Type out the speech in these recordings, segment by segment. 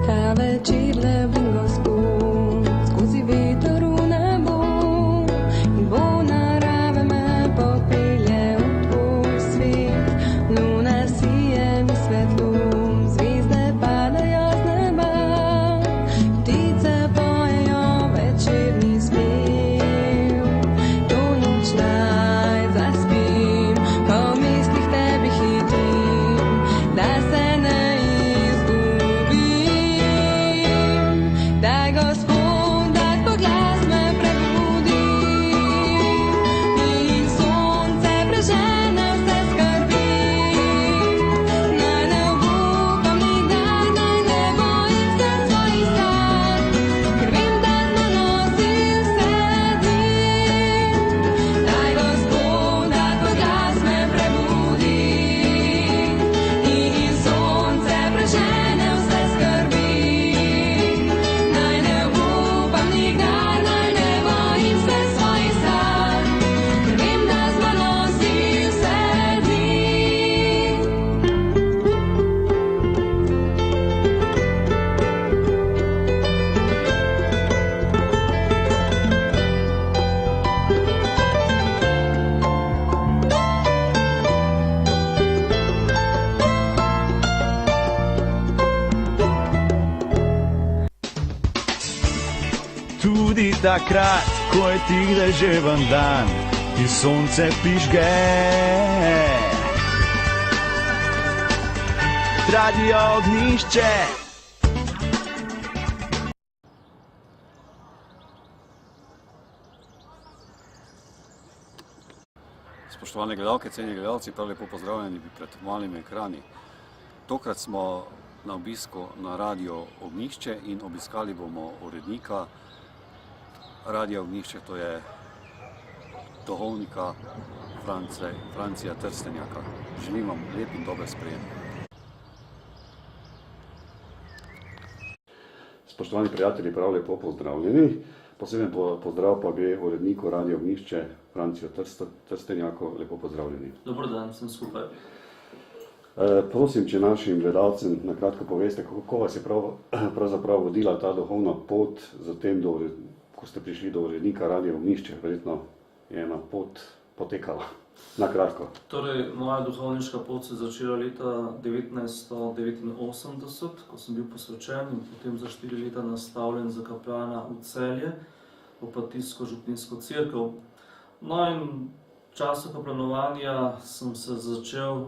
Ta večer le bringo spun, skozi veter v nebo, in bo narave me popelje v tvoj svet. Luna sije mi svetlo, zvezde padajo z neba, ptice pojejo večerni spev. To noč naj zaspim, ko v mislih tebi hitim, da se ne izgubim. Daj, Gospod, da tvoj glas me prebudi in sonce prežene vse skrbi. Naj ne obupam nikdar, naj ne bojim se svojih sanj, ker vem, da z mano si vse dni. Daj, Gospod, da tvoj glas me prebudi in sonce prežene vse skrbi. Naj ne obupam nikdar, naj ne bojim se svojih sanj, ker vem, da z mano si vse dni. Tudi takrat, ko je tih deževen dan in sonce pižge. Radio Ognjišče. Spoštovane gledalke, cenjeni gledalci, prav lepo pozdravljeni pred malimi ekrani. Tokrat smo na obisku na Radio Ognjišče in obiskali bomo urednika Radio Ognjišče, to je duhovnika Francija Trstenjaka. Želim vam lep in dober sprejem. Spoštovani prijatelji, prav lepo pozdravljeni. Poseben pozdrav pa gre uredniku Radio Ognjišče Franciju Trstenjaku. Lepo pozdravljeni. Dobro dan, sem skupaj. Prosim, če našim gledalcem na kratko poveste, kako vas je pravzaprav vodila ta duhovna pot, zatem ko ste prišli do urednika Radio Ognjišče. Verjetno je ena pot potekala. Na kratko. Torej, moja duhovniška pot se je začela leta 1989, ko sem bil posvečen in potem za 4 leta nastavljen za kapljana v Celje, v Baptistsko župnijsko cerkev. No in v času kaplanovanja sem se začel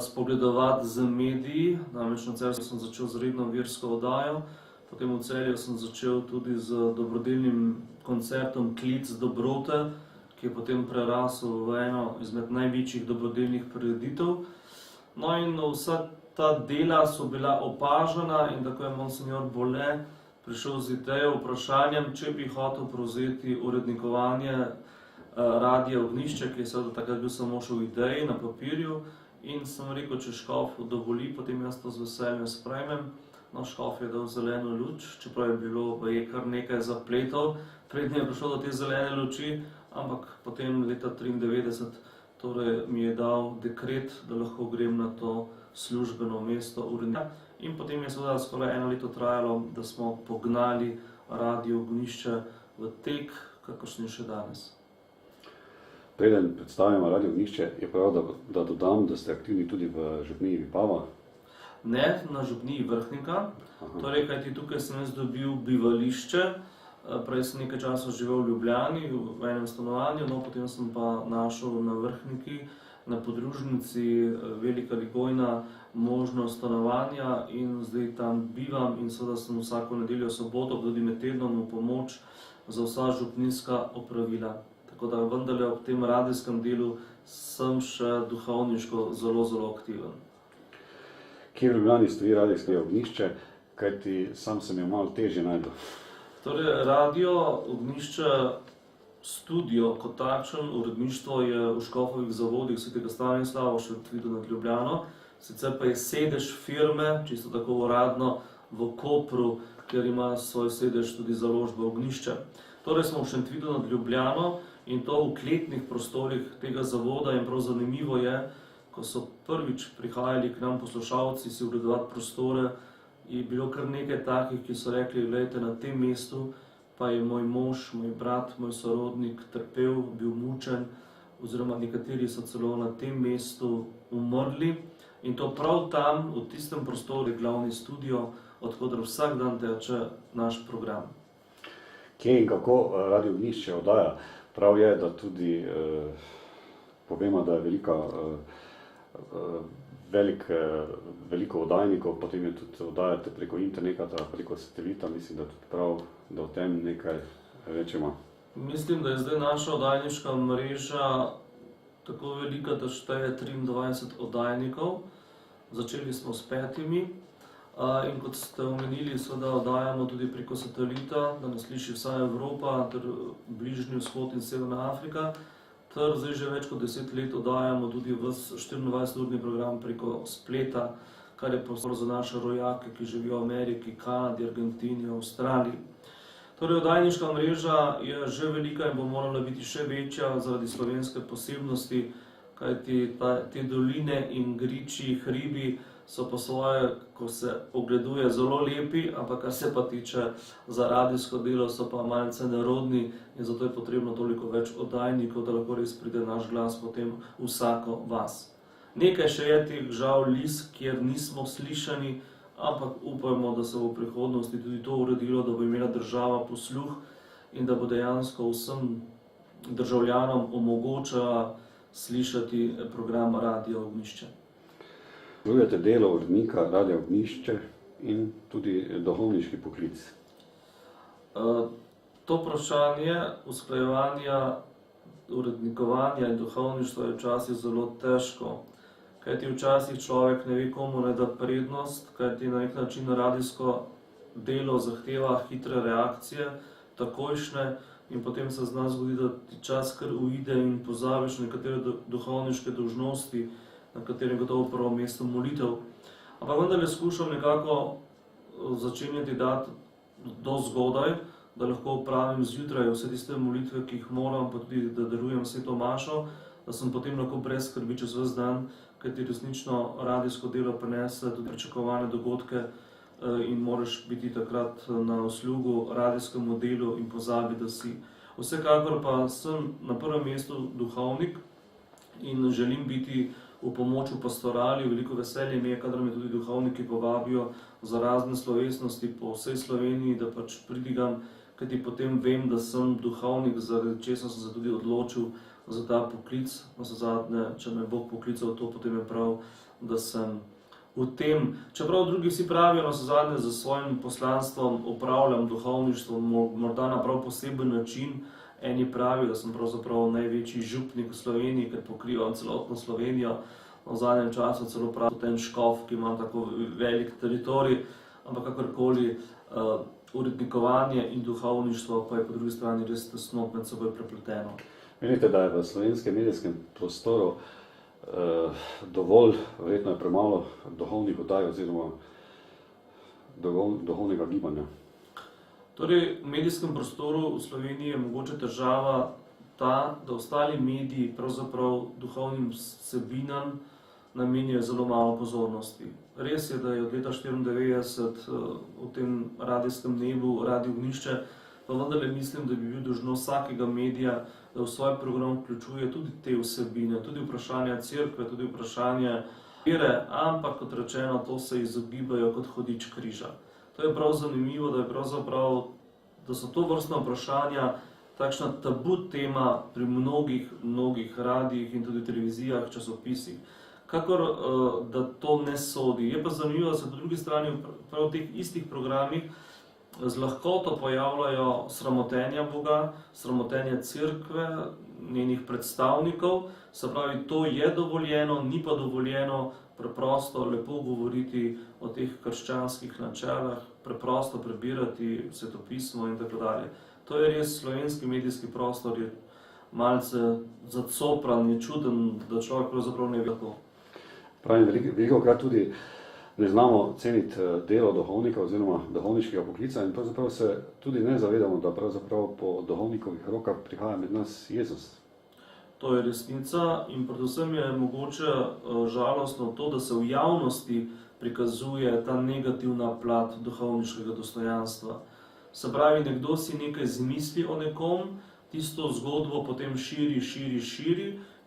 spogledovati z mediji, namreč na Celju sem začel z redno versko oddajo, potem v Celju sem začel tudi z dobrodelnim koncertom Klic dobrote, ki je potem prerasel v eno izmed največjih dobrodelnih prireditev. No in vsa ta dela so bila opažena in tako je monsignor Bole prišel z idejo, vprašanjem, če bi hotel prevzeti urednikovanje Radia Ognjišče, ki je seveda takrat bil samo še v ideji, na papirju. In sem rekel, če škof dovoli, potem jaz to z veseljem sprejmem. No, škof je dal zeleno luč, čeprav je bilo kar nekaj zapletov, prednje je prišlo do te zelene luči, ampak potem leta 1993 torej mi je dal dekret, da lahko grem na to službeno mesto urednika. In potem je seveda skoraj 1 leto trajalo, da smo pognali Radio Ognjišče v tek, kakršen je še danes. Preden predstavimo Radio Ognjišče, je prav, da dodam, da ste aktivni tudi v župniji Vipava. Ne, na župniji Vrhnika. Torej, kajti tukaj sem jaz dobil bivališče. Prej sem nekaj časa živel v Ljubljani, v enem stanovanju, no potem sem pa našel na Vrhniki, na podružnici Velika Ligojna možnost stanovanja in zdaj tam bivam in seveda sem vsako nedeljo, soboto, tudi med tednom v pomoč za vsa župnijska opravila. Tako da vendarle ob tem radijskem delu sem še duhovniško zelo, zelo aktiven. Kje v Ljubljani stoji radijsko Ognjišče, kajti sam sem jo malo težje najdel? Torej, Radio Ognjišče studio kot takšen, uredništvo je v Škofovih zavodih Svetega Stanislava v Šentvidu nad Ljubljano, sicer pa je sedež firme, čisto tako uradno, v Kopru, kjer ima svoj sedež tudi založba Ognjišče. Torej smo v Šentvidu nad Ljubljano in to v kletnih prostorih tega zavoda in prav zanimivo je, ko so prvič prihajali k nam poslušalci si ogledovati prostore, je bilo kar nekaj takih, ki so rekli, gledajte, na tem mestu pa je moj mož, moj brat, moj sorodnik trpel, bil mučen, oziroma nekateri so celo na tem mestu umrli. In to prav tam, v tistem prostoru, je glavni studio, odkudar vsak dan teče naš program. Kje in kako Radio Ognjišče oddaja? Prav je, da tudi povemo, da je veliko oddajnikov, potem je tudi oddajate preko interneta, preko satelita, mislim, da tudi prav, da o tem nekaj rečemo. Mislim, da je zdaj naša oddajniška mreža tako velika, da šteje 23 oddajnikov. Začeli smo s 5. In kot ste omenili, seveda oddajamo tudi preko satelita, da nas sliši vsa Evropa, ter Bližnji vzhod in Severna Afrika. Ter zdaj že več kot 10 let oddajamo tudi ves 24-urni program preko spleta, kar je prostor za naše rojake, ki živijo v Ameriki, Kanadi, Argentini, Avstraliji. Torej, oddajniška mreža je že velika in bo morala biti še večja zaradi slovenske posebnosti, kajti te doline in griči, hribi so po svoje, ko se ogleduje, zelo lepi, ampak kar se pa tiče za radijsko delo, so pa malce nerodni in zato je potrebno toliko več oddajnikov, da lahko res pride naš glas potem vsako vas. Nekaj še je teh žal lis, kjer nismo slišani, ampak upajmo, da se bo v prihodnosti tudi to uredilo, da bo imela država posluh in da bo dejansko vsem državljanom omogočala slišati program Radia Ognjišče. Vljujete delo urednika Radia Ognjišče in tudi duhovniški poklic. To vprašanje usklajevanja, urednikovanja in duhovništva je včasih zelo težko. Kajti včasih človek ne ve, komu naj da prednost, kajti na nek način radijsko delo zahteva hitre reakcije, takojšnje, in potem se zna zgodi, da ti čas kar uide in pozabiš nekatere duhovniške dolžnosti, na katerem gotovo prvo mesto molitev. Ampak vendarle skušam nekako začenjati dati do zgodaj, da lahko opravim zjutraj vse tiste molitve, ki jih moram, pa tudi da darujem sveto mašo, da sem potem lahko brez skrbi čez ves dan, kajti resnično radijsko delo prinese tudi pričakovane dogodke in moraš biti takrat na uslugu radijskemu delu in pozabi, da si. Vsekakor pa sem na prvem mestu duhovnik in želim biti v pomoč v pastorali. Veliko veselje mi je, kadar me tudi duhovniki povabijo za razne slovesnosti po vsej Sloveniji, da pač pridigam, kajti potem vem, da sem duhovnik, zaradi česa sem se tudi odločil za ta poklic. Navsezadnje, če me Bog poklical v to, potem je prav, da sem v tem. Čeprav drugi vsi pravijo, navsezadnje za svojim poslanstvom opravljam duhovništvo, morda na prav poseben način. Eni pravijo, da sem pravzaprav največji župnik v Sloveniji, ker pokrivam celotno Slovenijo. V zadnjem času celo pravijo ten škof, ki ima tako velik teritorij, ampak kakorkoli, urednikovanje in duhovništvo pa je po drugi strani res tesno med seboj prepleteno. Menite, da je v slovenskem medijskem prostoru dovolj, verjetno je premalo duhovnih oddaj oziroma duhovnega gibanja? Torej, v medijskem prostoru v Sloveniji je mogoče težava ta, da ostali mediji pravzaprav duhovnim vsebinam namenjajo zelo malo pozornosti. Res je, da je od leta 1994 v tem radijskem nebu Radio Ognjišče, pa vendarle mislim, da bi bil dolžnost vsakega medija, da v svoj program vključuje tudi te vsebine, tudi vprašanja cerkve, tudi vprašanja vere, ampak kot rečeno, to se izogibajo kot hudič križa. To je prav zanimivo, da so to vrstna vprašanja takšna tabu tema pri mnogih radijih in tudi televizijah, časopisih. Kakor da to ne sodi. Je pa zanimivo, da se po drugi strani prav v teh istih programih z lahkoto pojavljajo sramotenja Boga, sramotenja cerkve, njenih predstavnikov. Se pravi, to je dovoljeno, ni pa dovoljeno preprosto lepo govoriti o teh krščanskih načelah, preprosto prebirati svetopismo in tako dalje. To je res, slovenski medijski prostor je malce zacopran, je čuden, da človek pravzaprav ne ve kako. Pravim, velikokrat tudi ne znamo ceniti delo duhovnika oziroma duhovniškega poklica in pravzaprav se tudi ne zavedamo, da pravzaprav po duhovnikovih rokah prihaja med nas Jezus. To je resnica in predvsem je mogoče žalostno to, da se v javnosti prikazuje ta negativna plat duhovniškega dostojanstva. Se pravi, nekdo si nekaj zmisli o nekom, tisto zgodbo potem širi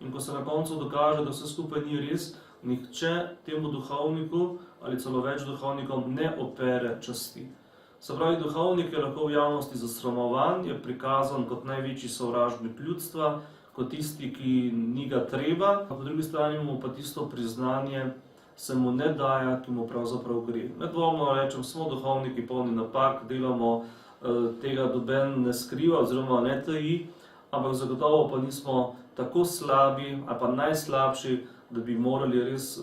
in ko se na koncu dokaže, da vse skupaj ni res, nihče temu duhovniku ali celo več duhovnikom ne opere časti. Se pravi, duhovnik je lahko v javnosti zasramovan, je prikazan kot največji sovražnik ljudstva, kot tisti, ki ni ga treba, po drugi strani mu pa tisto priznanje se mu ne daje, ki mu pravzaprav gre. Nedvomno rečem, smo duhovniki polni napak, delamo, tega noben ne skriva oziroma ne taji, ampak zagotovo pa nismo tako slabi ali pa najslabši, da bi morali res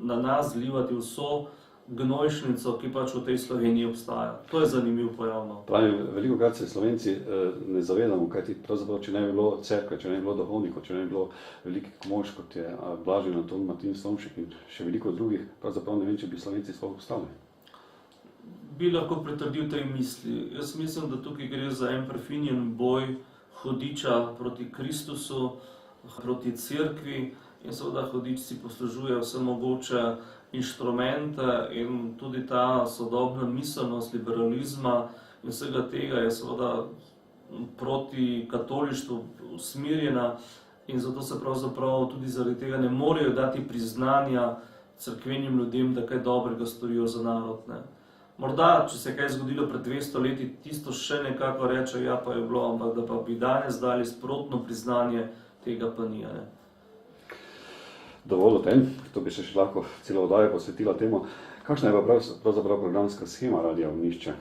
na nas zlivati vso gnojšnico, ki pač v tej Sloveniji obstaja. To je zanimiv pojav. Pravim, velikokrat se Slovenci ne zavedamo, kajti pravzaprav, če ne bi bilo cerkve, če ne bi bilo duhovnikov, če ne bi bilo velikih mož, kot je Blažej Anton, Martin Slomšek in še veliko drugih, pravzaprav ne vem, če bi Slovenci sploh obstali. Bi lahko pritrdil tej misli. Jaz mislim, da tukaj gre za en prefinjen boj hudiča proti Kristusu, proti cerkvi in seveda hudič si poslužuje vse mogoče inštrumente in tudi ta sodobna miselnost liberalizma in vsega tega je seveda proti katolištvu usmerjena in zato se pravzaprav tudi zaradi tega ne morejo dati priznanja cerkvenim ljudem, da kaj dobrega storijo za narod. Ne. Morda, če se je kaj zgodilo pred 200 leti, tisto še nekako reče, ja pa je bilo, ampak da pa bi danes dali sprotno priznanje, tega pa ni. Ne. Dovolj o tem, to bi se še lahko celo oddajo posvetila temu. Kakšna je pa pravzaprav programska shema Radia Ognjišče?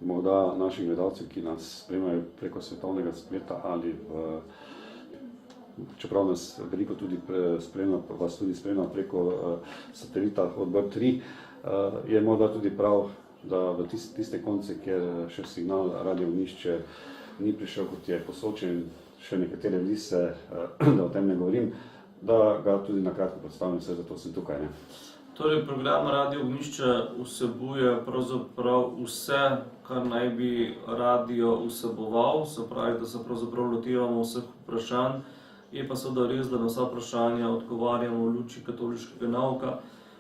Morda našim gledalcem, ki nas spremljajo preko svetovnega spleta ali čeprav nas veliko tudi spremlja preko satelita Odbor 3, je morda tudi prav, da v tiste konce, kjer še signal Radia Ognjišče ni prišel, kot je posočen, še nekatere lise, da o tem ne govorim, da ga tudi na kratko predstavim, vse zato sem tukaj. Ne? Torej, program Radio Ognjišče vsebuje pravzaprav vse, kar naj bi radio vseboval, se pravi, da se pravzaprav lotevamo vseh vprašanj, je pa seveda res, da na vsa vprašanja odgovarjamo v luči katoliškega nauka.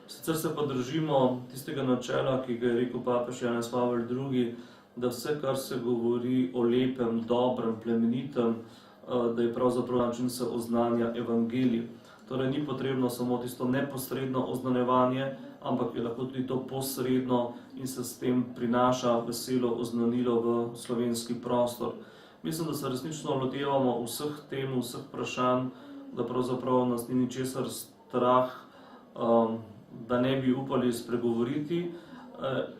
Sicer se pa držimo tistega načela, ki ga je rekel papež Janez Pavel II, da vse, kar se govori o lepem, dobrem, plemenitem, da je pravzaprav način se oznanja evangelij. Torej ni potrebno samo tisto neposredno oznanjevanje, ampak je lahko tudi to posredno in se s tem prinaša veselo oznanilo v slovenski prostor. Mislim, da se resnično lotevamo vseh tem, vseh vprašanj, da pravzaprav nas ni ničesar strah, da ne bi upali spregovoriti.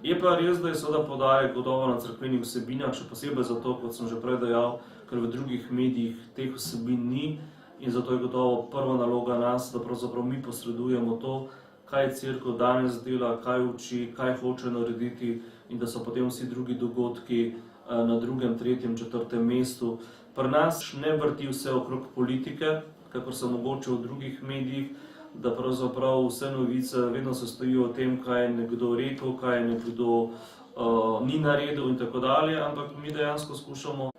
Je pa res, da je seveda podaja gotovo na cerkvenih vsebinah, še posebej zato, kot sem že prej dejal, ker v drugih medijih teh vsebin ni in zato je gotovo prva naloga nas, da pravzaprav mi posredujemo to, kaj cerkev danes dela, kaj uči, kaj hoče narediti in da so potem vsi drugi dogodki na drugem, tretjem, četrtem mestu. Pri nas ne vrti vse okrog politike, kakor se mogoče v drugih medijih, da pravzaprav vse novice vedno se stojijo o tem, kaj je nekdo rekel, kaj je nekdo ni naredil in tako dalje, ampak mi dejansko skušamo.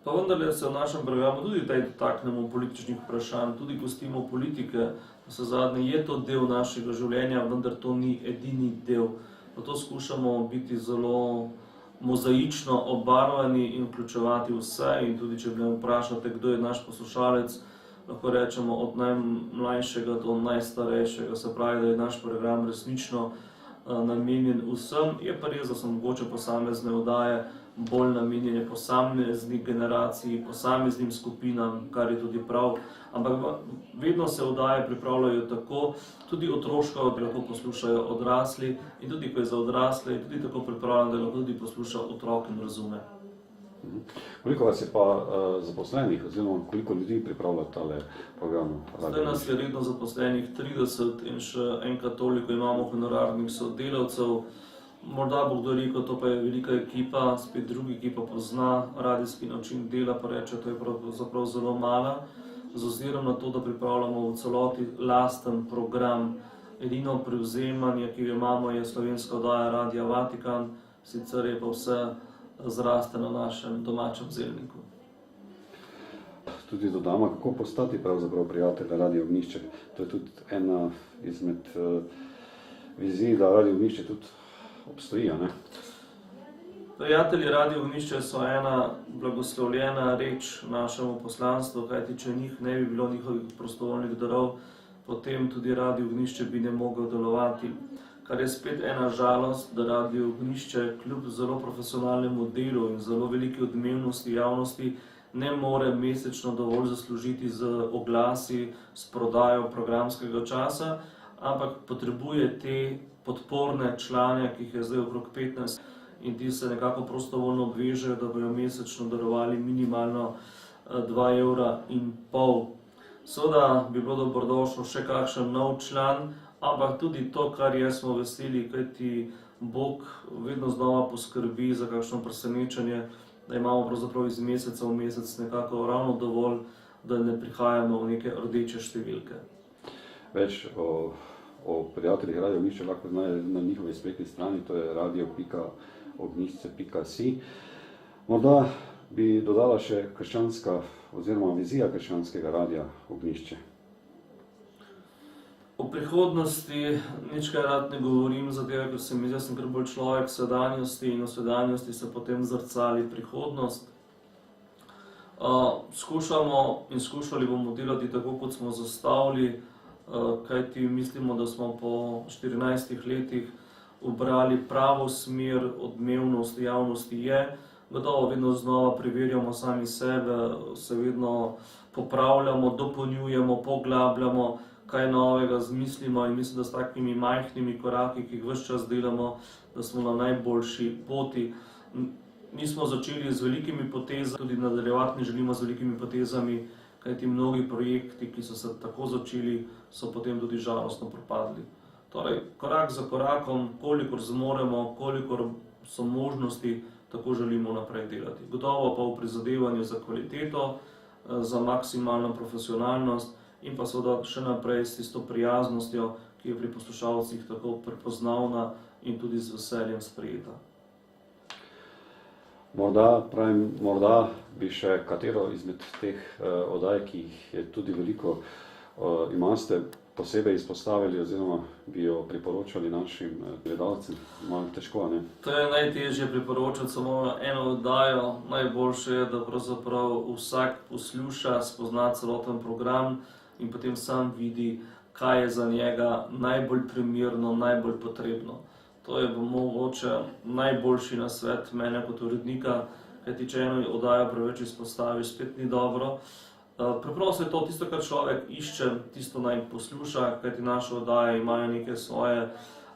Pa vendarle se v našem programu tudi dotaknemo političnih vprašanj, tudi gostimo politike, vsezadnje je to del našega življenja, vendar to ni edini del. Zato skušamo biti zelo mozaično obarvani in vključevati vse in tudi, če me vprašate, kdo je naš poslušalec, lahko rečemo od najmlajšega do najstarejšega, se pravi, da je naš program resnično namenjen vsem. Je pa res, da so mogoče posamezne oddaje bolj namenjene posameznih generacij, posameznim skupinam, kar je tudi prav. Ampak vedno se oddaje pripravljajo tako, tudi otroško, da lahko poslušajo odrasli in tudi, ko je za odrasle, je tudi tako pripravljeno, da lahko tudi posluša otrok in razume. Koliko vas je pa zaposlenih, oziroma koliko ljudi pripravlja tale program? Zdaj nas je redno zaposlenih 30 in še enkrat toliko imamo honorarnih sodelavcev. Morda bo kdo rekel, to pa je velika ekipa, spet drugi, ki pa pozna radijski način dela, pa reče, to je pravzaprav zelo mala. Z ozirom na to, da pripravljamo v celoti lasten program. Edino prevzemanje, ki jo imamo, je slovenska oddaja Radia Vatikan, sicer je pa vse zraste na našem domačem zelniku. tudi dodamo, kako postati pravzaprav prijatelj Radio Ognjišče. To je tudi ena izmed vizij, da Radio Ognjišče tudi obstoji, ne? Prijatelji Radio Ognjišče so ena blagoslovljena reč našemu poslanstvu, kajti če njih ne bi bilo njihovih prostovoljnih darov, potem tudi Radio Ognjišče bi ne mogel delovati. Kar je spet ena žalost, da Radio Ognjišče kljub zelo profesionalnemu delu in zelo veliki odmevnosti javnosti ne more mesečno dovolj zaslužiti z oglasi, s prodajo programskega časa, ampak potrebuje te podporne člane, ki jih je zdaj okrog 15, in ti se nekako prostovoljno obvežejo, da bojo mesečno darovali minimalno 2,5 evra. Seveda bi bilo dobrodošlo še kakšen nov član, ampak tudi to, kar je, smo veseli, kajti Bog vedno znova poskrbi za kakšno presenečenje, da imamo pravzaprav iz meseca v mesec nekako ravno dovolj, da ne prihajamo v neke rdeče številke. Več o prijateljih Radio Ognjišče lahko znajo na njihovi spletni strani, to je radio.ognjišče.si. Morda bi dodala še krščanska oziroma vizija krščanskega Radia Ognjišče. O prihodnosti nič kaj rad ne govorim, zato ker se mi zdi, da sem kar bolj človek sedanjosti in v sedanjosti se potem zrcali prihodnost. Skušamo in skušali bomo delati tako, kot smo zastavili, kajti mislimo, da smo po 14 letih ubrali pravo smer, odmevnost javnosti je. Gotovo vedno znova preverjamo sami sebe, se vedno popravljamo, dopolnjujemo, poglabljamo, kaj novega zmislimo in mislim, da s takimi majhnimi koraki, ki jih ves čas delamo, da smo na najboljši poti. Nismo začeli z velikimi potezami, tudi nadaljevati ne želimo z velikimi potezami, kajti mnogi projekti, ki so se tako začeli, so potem tudi žalostno propadli. Torej, korak za korakom, kolikor zmoremo, kolikor so možnosti, tako želimo naprej delati. Gotovo pa v prizadevanju za kvaliteto, za maksimalno profesionalnost in pa seveda še naprej s tisto prijaznostjo, ki je pri poslušalcih tako prepoznavna in tudi z veseljem sprejeta. Morda bi še katero izmed teh oddaj, ki jih je tudi veliko, imate posebej izpostavili oziroma bi jo priporočali našim gledalcem? Malo težko, ne? To je najtežje priporočati samo eno oddajo. Najboljše je, da pravzaprav vsak posluša, spozna celoten program in potem sam vidi, kaj je za njega najbolj primerno, najbolj potrebno. To je mogoče najboljši nasvet mene kot urednika, kajti če eno oddajo preveč izpostaviš, spet ni dobro. Preprosto je to tisto, kar človek išče, tisto naj posluša, kajti naše oddaje imajo neke svoje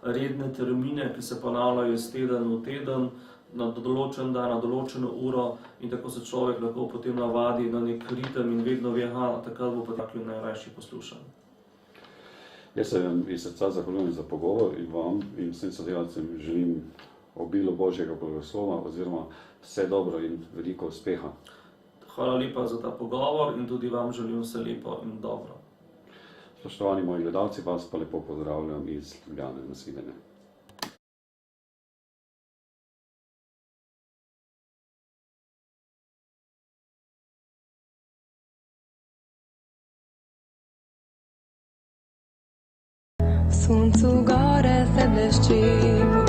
redne termine, ki se ponavljajo iz teden v teden, na določen dan, na določeno uro in tako se človek lahko potem navadi na nek ritem in vedno ve, takrat bo pa tako najrajši poslušan. Jaz se vam iz srca zahvaljujem za pogovor in vam in vsem sodelavcem želim obilo Božjega blagoslova oziroma vse dobro in veliko uspeha. Hvala lepa za ta pogovor in tudi vam želim vse lepo in dobro. Spoštovani moji gledalci, vas pa lepo pozdravljam iz Ljubljane. Nasvidenje. V soncu gore se blešči.